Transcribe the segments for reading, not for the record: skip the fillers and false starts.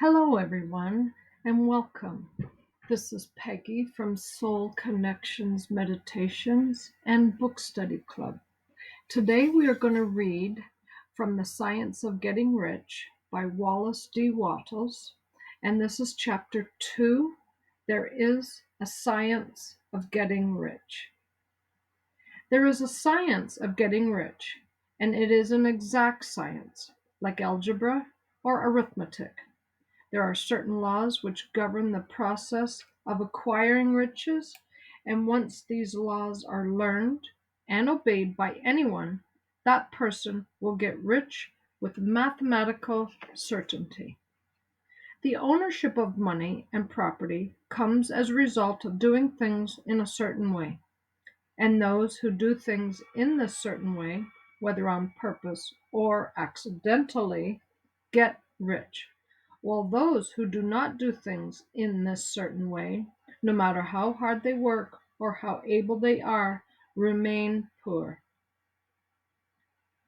Hello, everyone, and welcome. This is Peggy from Soul Connections Meditations and Book Study Club. Today we are going to read from The Science of Getting Rich by Wallace D. Wattles, and this is Chapter 2. There is a Science of Getting Rich. There is a science of getting rich, and it is an exact science, like algebra or arithmetic. There are certain laws which govern the process of acquiring riches, and once these laws are learned and obeyed by anyone, that person will get rich with mathematical certainty. The ownership of money and property comes as a result of doing things in a certain way, and those who do things in this certain way, whether on purpose or accidentally, get rich, while those who do not do things in this certain way, no matter how hard they work or how able they are, remain poor.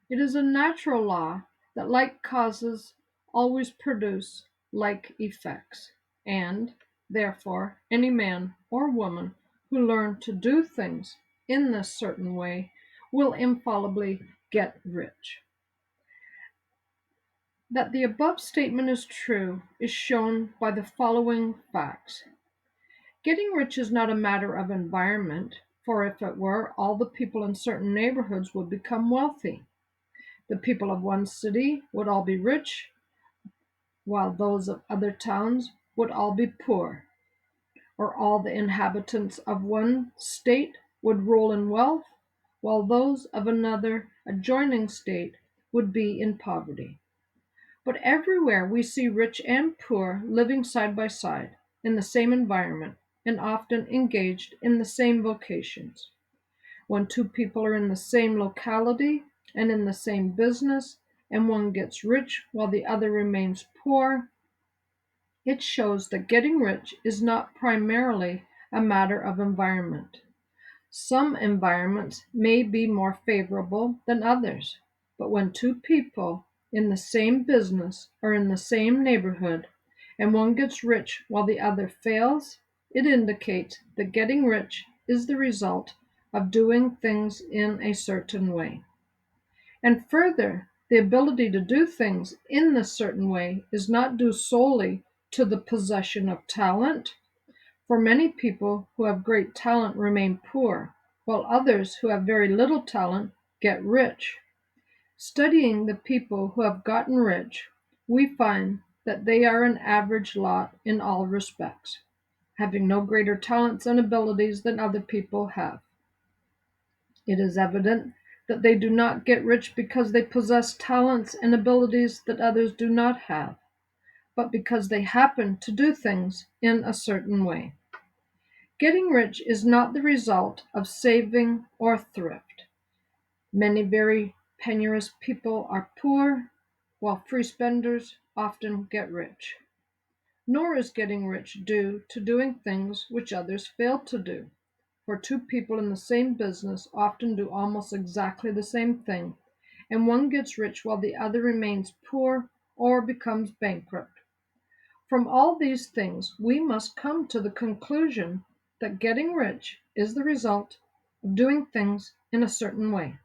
It is a natural law that like causes always produce like effects, and, therefore, any man or woman who learn to do things in this certain way will infallibly get rich. That the above statement is true is shown by the following facts. Getting rich is not a matter of environment, for if it were, all the people in certain neighborhoods would become wealthy. The people of one city would all be rich, while those of other towns would all be poor, or all the inhabitants of one state would roll in wealth, while those of another adjoining state would be in poverty. But everywhere we see rich and poor living side by side in the same environment and often engaged in the same vocations. When two people are in the same locality and in the same business, and one gets rich while the other remains poor, it shows that getting rich is not primarily a matter of environment. Some environments may be more favorable than others, but when two people in the same business are in the same neighborhood and one gets rich while the other fails, it indicates that getting rich is the result of doing things in a certain way. And further, the ability to do things in this certain way is not due solely to the possession of talent, for many people who have great talent remain poor, while others who have very little talent get rich. Studying the people who have gotten rich, we find that they are an average lot in all respects, having no greater talents and abilities than other people have. It is evident that they do not get rich because they possess talents and abilities that others do not have, but because they happen to do things in a certain way. Getting rich is not the result of saving or thrift. Many very penurious people are poor, while free spenders often get rich. Nor is getting rich due to doing things which others fail to do, for two people in the same business often do almost exactly the same thing, and one gets rich while the other remains poor or becomes bankrupt. From all these things, we must come to the conclusion that getting rich is the result of doing things in a certain way.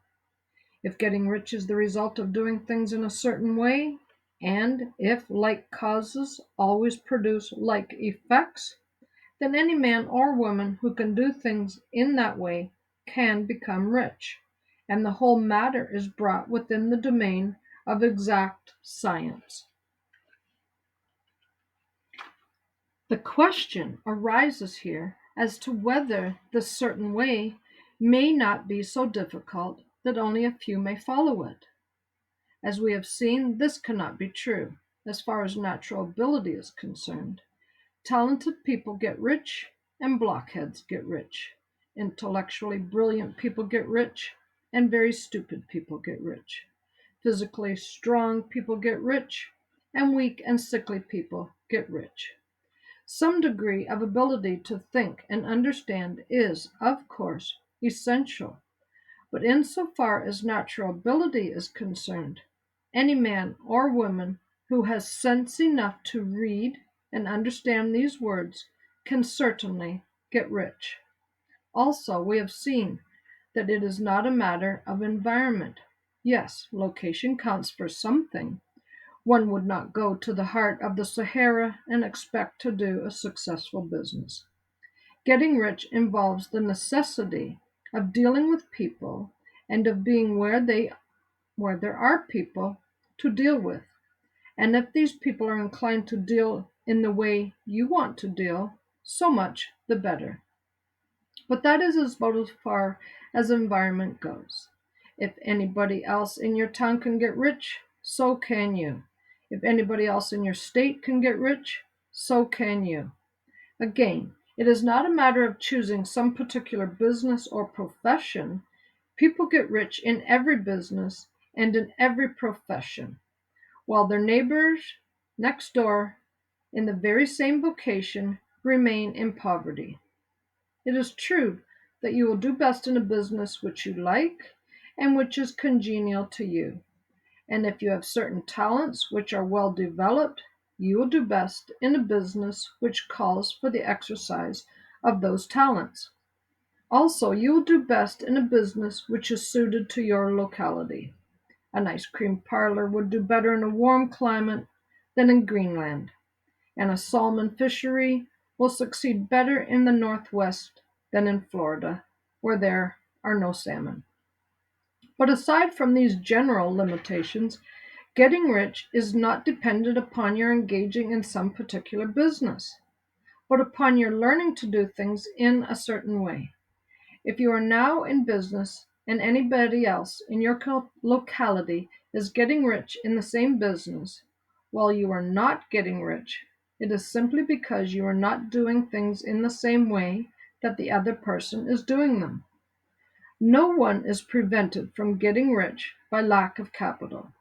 If getting rich is the result of doing things in a certain way, and if like causes always produce like effects, then any man or woman who can do things in that way can become rich, and the whole matter is brought within the domain of exact science. The question arises here as to whether this certain way may not be so difficult that only a few may follow it. As we have seen, this cannot be true, as far as natural ability is concerned. Talented people get rich, and blockheads get rich. Intellectually brilliant people get rich, and very stupid people get rich. Physically strong people get rich, and weak and sickly people get rich. Some degree of ability to think and understand is, of course, essential, but insofar as natural ability is concerned, any man or woman who has sense enough to read and understand these words can certainly get rich. Also, we have seen that it is not a matter of environment. Yes, location counts for something. One would not go to the heart of the Sahara and expect to do a successful business. Getting rich involves the necessity of dealing with people and of being where there are people to deal with. And if these people are inclined to deal in the way you want to deal, so much the better. But that is about as far as environment goes. If anybody else in your town can get rich, so can you. If anybody else in your state can get rich, so can you. Again, it is not a matter of choosing some particular business or profession. People get rich in every business and in every profession, while their neighbors next door in the very same vocation remain in poverty. It is true that you will do best in a business which you like and which is congenial to you. And if you have certain talents which are well developed, you will do best in a business which calls for the exercise of those talents. Also, you will do best in a business which is suited to your locality. An ice cream parlor would do better in a warm climate than in Greenland, and a salmon fishery will succeed better in the Northwest than in Florida, where there are no salmon. But aside from these general limitations, getting rich is not dependent upon your engaging in some particular business, but upon your learning to do things in a certain way. If you are now in business and anybody else in your locality is getting rich in the same business, while you are not getting rich, it is simply because you are not doing things in the same way that the other person is doing them. No one is prevented from getting rich by lack of capital.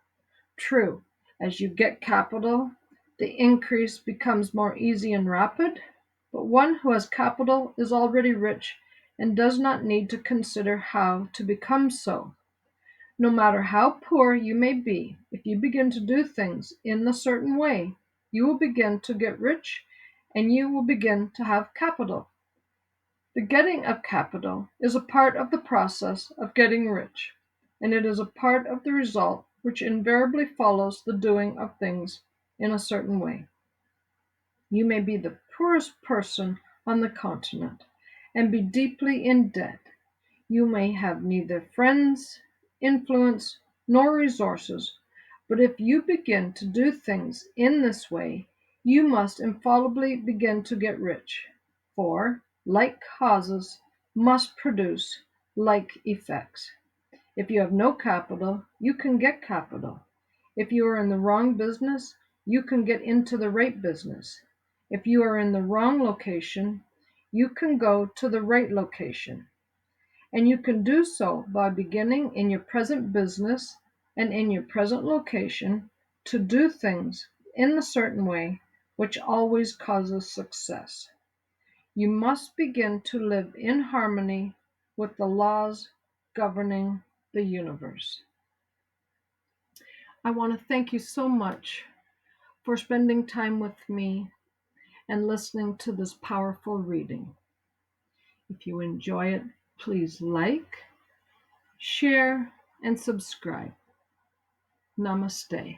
True, as you get capital, the increase becomes more easy and rapid, but one who has capital is already rich and does not need to consider how to become so. No matter how poor you may be, if you begin to do things in a certain way, you will begin to get rich and you will begin to have capital. The getting of capital is a part of the process of getting rich, and it is a part of the result which invariably follows the doing of things in a certain way. You may be the poorest person on the continent and be deeply in debt. You may have neither friends, influence, nor resources, but if you begin to do things in this way, you must infallibly begin to get rich, for like causes must produce like effects. If you have no capital, you can get capital. If you are in the wrong business, you can get into the right business. If you are in the wrong location, you can go to the right location. And you can do so by beginning in your present business and in your present location to do things in a certain way which always causes success. You must begin to live in harmony with the laws governing the universe. I want to thank you so much for spending time with me and listening to this powerful reading. If you enjoy it, please like, share, and subscribe. Namaste.